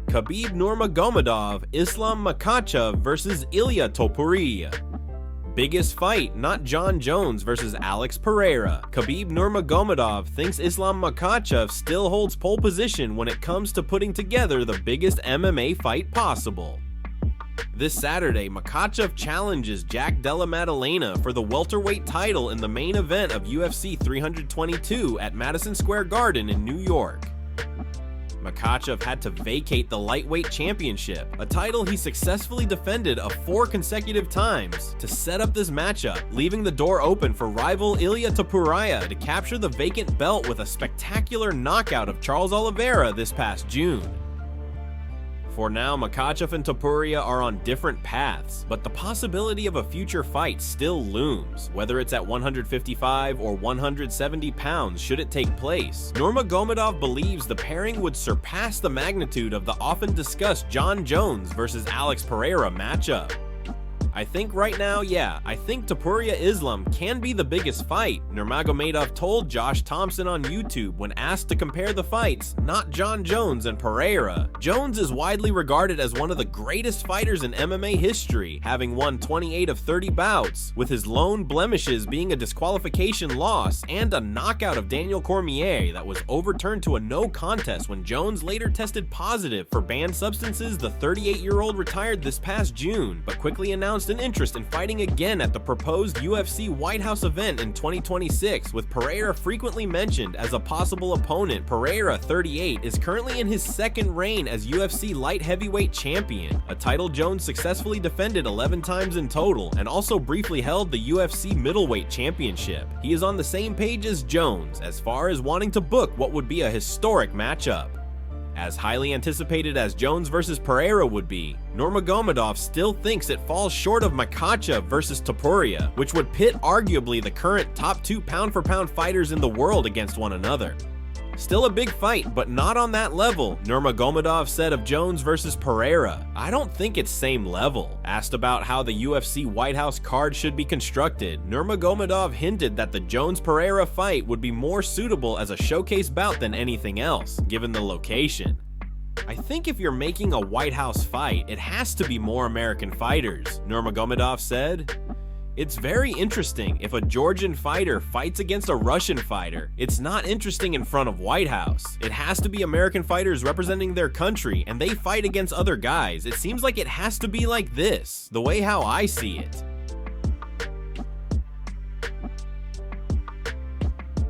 Khabib Nurmagomedov, Islam Makhachev vs Ilia Topuria. Biggest fight, not Jon Jones versus Alex Pereira. Khabib Nurmagomedov thinks Islam Makhachev still holds pole position when it comes to putting together the biggest MMA fight possible. This Saturday, Makhachev challenges Jack Della Maddalena for the welterweight title in the main event of UFC 322 at Madison Square Garden in New York. Makhachev had to vacate the lightweight championship, a title he successfully defended 4 consecutive times, to set up this matchup, leaving the door open for rival Ilia Topuria to capture the vacant belt with a spectacular knockout of Charles Oliveira this past June. For now, Makhachev and Topuria are on different paths, but the possibility of a future fight still looms, whether it's at 155 or 170 pounds should it take place. Nurmagomedov believes the pairing would surpass the magnitude of the often discussed Jon Jones versus Alex Pereira matchup. I think right now, I think Topuria Islam can be the biggest fight, Nurmagomedov told Josh Thompson on YouTube when asked to compare the fights, not Jon Jones and Pereira. Jones is widely regarded as one of the greatest fighters in MMA history, having won 28 of 30 bouts, with his lone blemishes being a disqualification loss and a knockout of Daniel Cormier that was overturned to a no contest when Jones later tested positive for banned substances. The 38-year-old retired this past June, but quickly announced an interest in fighting again at the proposed UFC White House event in 2026, with Pereira frequently mentioned as a possible opponent. Pereira, 38, is currently in his second reign as UFC light heavyweight champion, a title Jones successfully defended 11 times in total, and also briefly held the UFC middleweight championship. He is on the same page as Jones as far as wanting to book what would be a historic matchup. As highly anticipated as Jones versus Pereira would be, Nurmagomedov still thinks it falls short of Makhachev versus Topuria, which would pit arguably the current top 2 pound-for-pound fighters in the world against one another. Still a big fight, but not on that level, Nurmagomedov said of Jones versus Pereira. I don't think it's same level. Asked about how the UFC White House card should be constructed, Nurmagomedov hinted that the Jones-Pereira fight would be more suitable as a showcase bout than anything else, given the location. I think if you're making a White House fight, it has to be more American fighters, Nurmagomedov said. It's very interesting if a Georgian fighter fights against a Russian fighter. It's not interesting in front of White House. It has to be American fighters representing their country, and they fight against other guys. It seems like it has to be like this, the way how I see it.